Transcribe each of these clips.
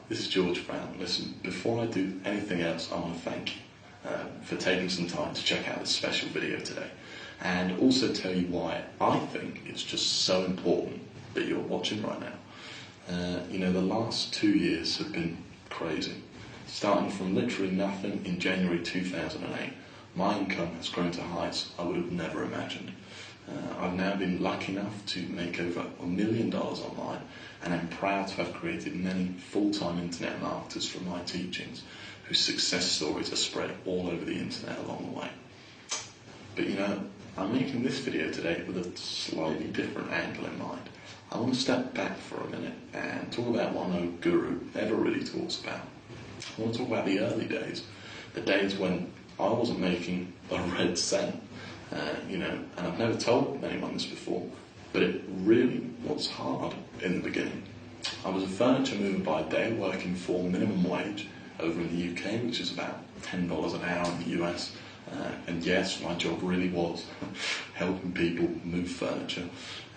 This is George Brown. Listen, before I do anything else, I want to thank you for taking some time to check out this special video today, and also tell you why I think it's just so important that you're watching right now. The last 2 years have been crazy. Starting from literally nothing in January 2008, my income has grown to heights I would have never imagined. I've now been lucky enough to make over $1 million online, and I'm proud to have created many full-time internet marketers from my teachings whose success stories are spread all over the internet along the way. But I'm making this video today with a slightly different angle in mind. I want to step back for a minute and talk about what no guru ever really talks about. I want to talk about the early days, the days when I wasn't making a red cent. And I've never told anyone this before, but it really was hard in the beginning. I was a furniture mover by day, working for minimum wage over in the UK, which is about $10 an hour in the US. And yes, my job really was helping people move furniture,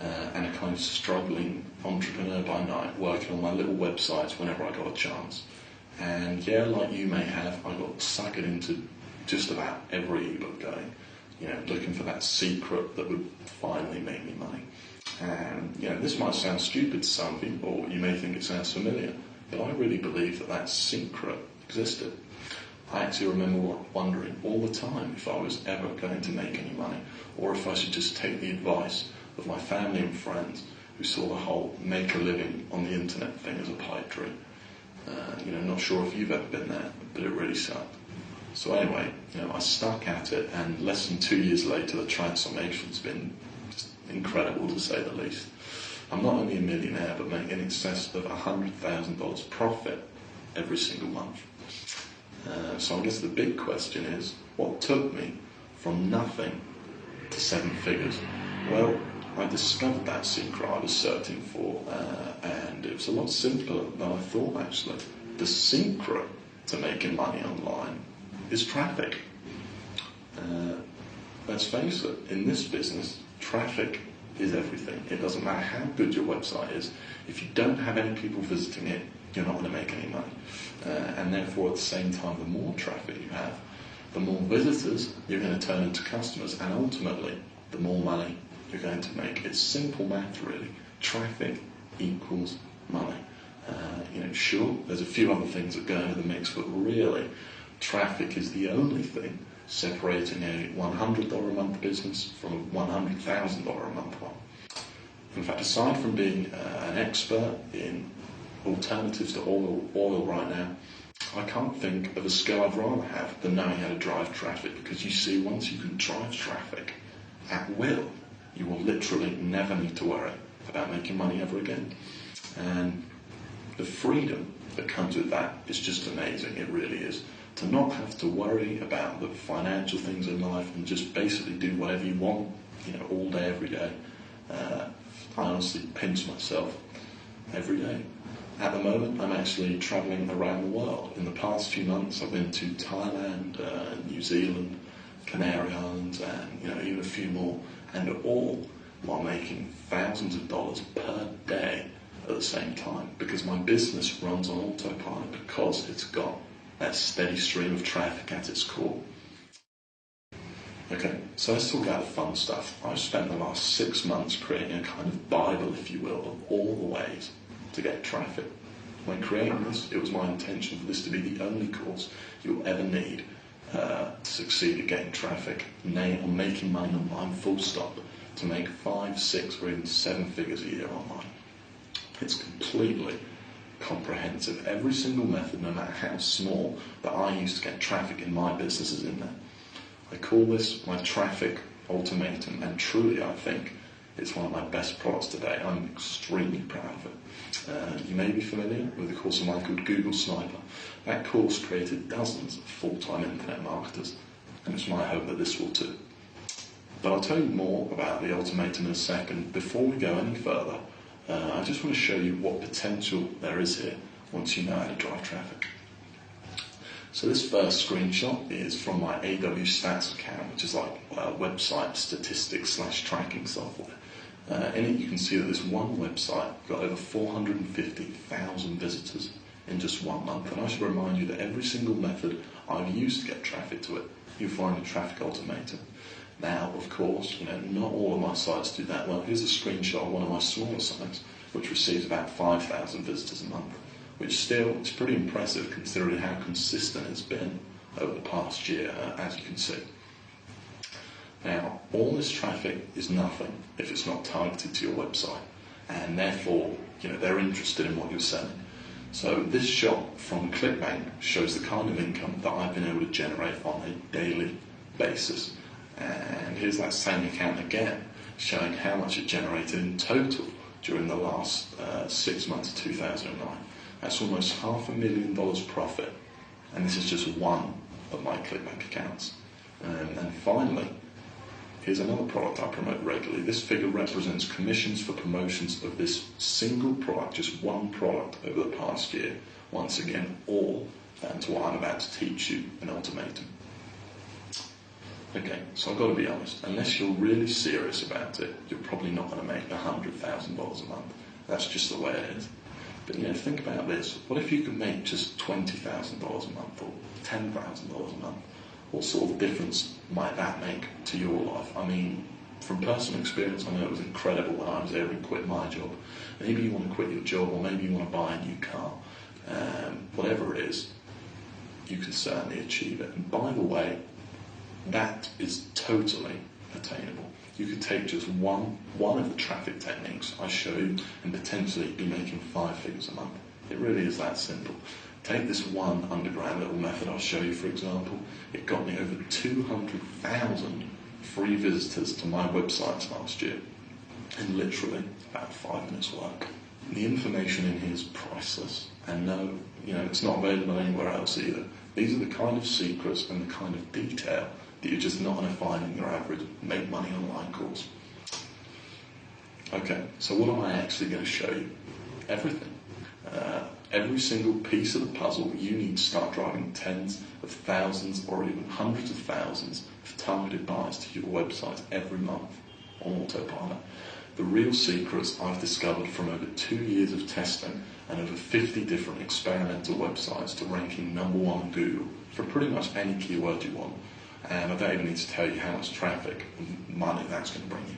and a kind of struggling entrepreneur by night, working on my little websites whenever I got a chance. And yeah, like you may have, I got suckered into just about every ebook going, looking for that secret that would finally make me money. And this might sound stupid to some of you, or you may think it sounds familiar, but I really believe that secret existed. I actually remember wondering all the time if I was ever going to make any money, or if I should just take the advice of my family and friends who saw the whole make a living on the internet thing as a pipe dream. Not sure if you've ever been there, but it really sucked. So anyway, I stuck at it, and less than 2 years later, the transformation's been just incredible, to say the least. I'm not only a millionaire, but make in excess of $100,000 profit every single month. So I guess the big question is, what took me from nothing to 7 figures? Well, I discovered that secret I was searching for, and it was a lot simpler than I thought, actually. The secret to making money online is traffic. Let's face it, in this business, traffic is everything. It doesn't matter how good your website is. If you don't have any people visiting it, you're not going to make any money. And therefore, at the same time, the more traffic you have, the more visitors you're going to turn into customers, and ultimately, the more money you're going to make. It's simple math, really. Traffic equals money. Sure, there's a few other things that go into the mix, but really, traffic is the only thing separating a $100 a month business from a $100,000 a month one. In fact, aside from being an expert in alternatives to oil right now, I can't think of a skill I'd rather have than knowing how to drive traffic, because you see, once you can drive traffic at will, you will literally never need to worry about making money ever again. And the freedom that comes with that is just amazing. It really is. To not have to worry about the financial things in life and just basically do whatever you want, all day, every day. I honestly pinch myself every day. At the moment, I'm actually traveling around the world. In the past few months, I've been to Thailand, New Zealand, Canary Islands, and even a few more, and all while making thousands of dollars per day at the same time, because my business runs on autopilot, because it's got that steady stream of traffic at its core. Okay, so let's talk about the fun stuff. I've spent the last 6 months creating a kind of Bible, if you will, of all the ways to get traffic. When creating this, it was my intention for this to be the only course you'll ever need to succeed at getting traffic, on making money online, full stop, to make 5, 6, or even 7 figures a year online. It's completely comprehensive. Every single method, no matter how small, that I use to get traffic in my business is in there. I call this my traffic ultimatum, and truly I think it's one of my best products today. I'm extremely proud of it. You may be familiar with a course of mine called Google Sniper. That course created dozens of full-time internet marketers, and it's my hope that this will too. But I'll tell you more about the ultimatum in a second. Before we go any further, I just want to show you what potential there is here once you know how to drive traffic. So this first screenshot is from my AW Stats account, which is like website statistics / tracking software. In it you can see that this one website got over 450,000 visitors in just 1 month. And I should remind you that every single method I've used to get traffic to it, you'll find a traffic automator. Now, of course, not all of my sites do that well. Here's a screenshot of one of my smaller sites, which receives about 5,000 visitors a month, which still is pretty impressive considering how consistent it's been over the past year, as you can see. Now, all this traffic is nothing if it's not targeted to your website, and therefore, they're interested in what you're selling. So this shot from ClickBank shows the kind of income that I've been able to generate on a daily basis. And here's that same account again, showing how much it generated in total during the last 6 months of 2009. That's almost $500,000 profit, and this is just one of my ClickBank accounts. And finally, here's another product I promote regularly. This figure represents commissions for promotions of this single product, just one product over the past year. Once again, all down to what I'm about to teach you in Automatum. Okay, so I've got to be honest, unless you're really serious about it, you're probably not going to make $100,000 a month. That's just the way it is. But think about this. What if you could make just $20,000 a month or $10,000 a month? What sort of difference might that make to your life? I mean, from personal experience, I know it was incredible when I was able to quit my job. Maybe you want to quit your job, or maybe you want to buy a new car. Whatever it is, you can certainly achieve it. And by the way, that is totally attainable. You could take just one of the traffic techniques I show you and potentially be making 5 figures a month. It really is that simple. Take this one underground little method I'll show you, for example. It got me over 200,000 free visitors to my websites last year in literally about 5 minutes work. The information in here is priceless, and no, it's not available anywhere else either. These are the kind of secrets and the kind of detail that you're just not going to find in your average make money online course. Okay, so what am I actually going to show you? Everything. Every single piece of the puzzle you need to start driving tens of thousands or even hundreds of thousands of targeted buyers to your website every month on autopilot. The real secrets I've discovered from over 2 years of testing and over 50 different experimental websites to ranking #1 on Google for pretty much any keyword you want. And I don't even need to tell you how much traffic and money that's going to bring you.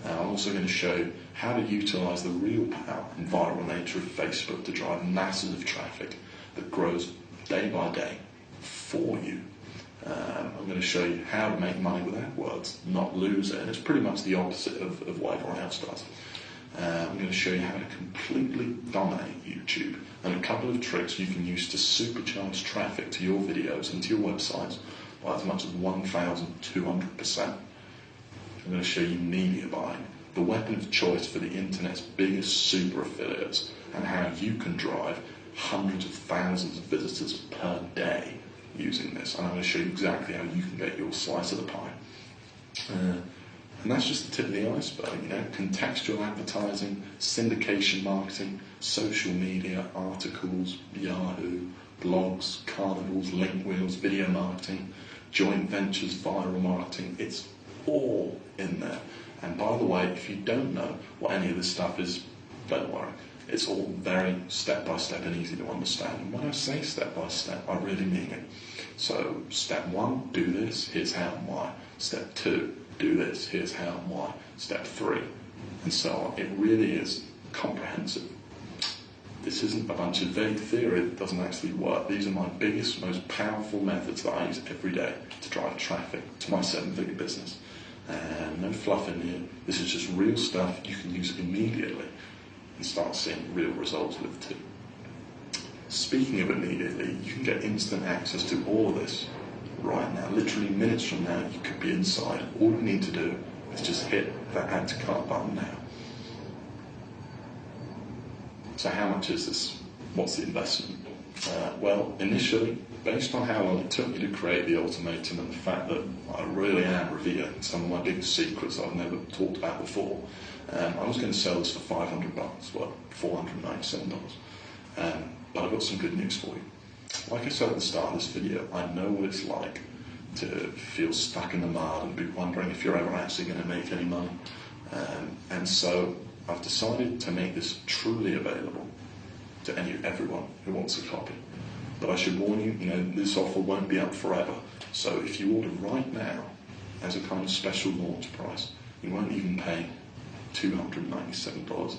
I'm also going to show you how to utilise the real power and viral nature of Facebook to drive masses of traffic that grows day by day for you. I'm going to show you how to make money with AdWords, not lose it. And it's pretty much the opposite of what everyone else does. I'm going to show you how to completely dominate YouTube and a couple of tricks you can use to supercharge traffic to your videos and to your websites by as much as 1,200%. I'm going to show you media buying, the weapon of choice for the internet's biggest super affiliates, and how you can drive hundreds of thousands of visitors per day using this. And I'm going to show you exactly how you can get your slice of the pie. And that's just the tip of the iceberg, contextual advertising, syndication marketing, social media, articles, Yahoo, blogs, carnivals, link wheels, video marketing, joint ventures, viral marketing. It's all in there. And by the way, if you don't know what any of this stuff is, don't worry. It's all very step-by-step and easy to understand. And when I say step-by-step, I really mean it. So step 1, do this, here's how and why. Step 2, do this, here's how and why. Step 3, and so on. It really is comprehensive. This isn't a bunch of vague theory that doesn't actually work. These are my biggest, most powerful methods that I use every day to drive traffic to my 7-figure business. And no fluff in here. This is just real stuff you can use immediately and start seeing real results with it too. Speaking of immediately, you can get instant access to all of this right now. Literally minutes from now, you could be inside. All you need to do is just hit that add to cart button now. So how much is this? What's the investment? Well, initially, based on how long it took me to create the Automatum and the fact that I really am revealing some of my biggest secrets I've never talked about before, I was going to sell this for $500, well, $497. But I've got some good news for you. Like I said at the start of this video, I know what it's like to feel stuck in the mud and be wondering if you're ever actually going to make any money. And so I've decided to make this truly available to everyone who wants a copy. But I should warn you, this offer won't be up forever. So if you order right now as a kind of special launch price, you won't even pay $297.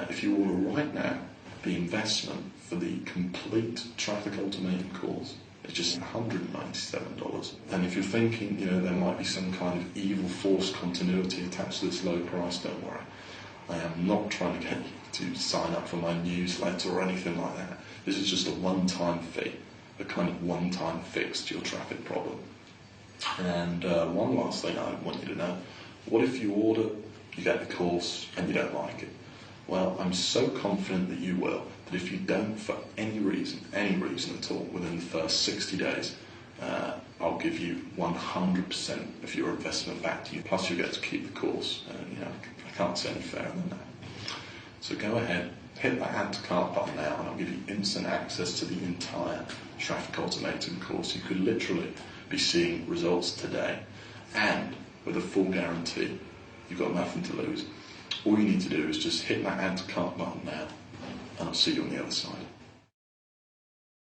If you order right now, the investment for the complete traffic automating course is just $197. And if you're thinking, there might be some kind of evil force continuity attached to this low price, don't worry. I am not trying to get you to sign up for my newsletter or anything like that. This is just a one-time fee, a kind of one-time fix to your traffic problem. And one last thing I want you to know, what if you order, you get the course, and you don't like it? Well, I'm so confident that you will, that if you don't for any reason at all, within the first 60 days, I'll give you 100% of your investment back to you, plus you get to keep the course. And, I can't say any fairer than that. So go ahead, hit that add to cart button now, and I'll give you instant access to the entire traffic automating course. You could literally be seeing results today, and with a full guarantee, you've got nothing to lose. All you need to do is just hit that add to cart button now, and I'll see you on the other side.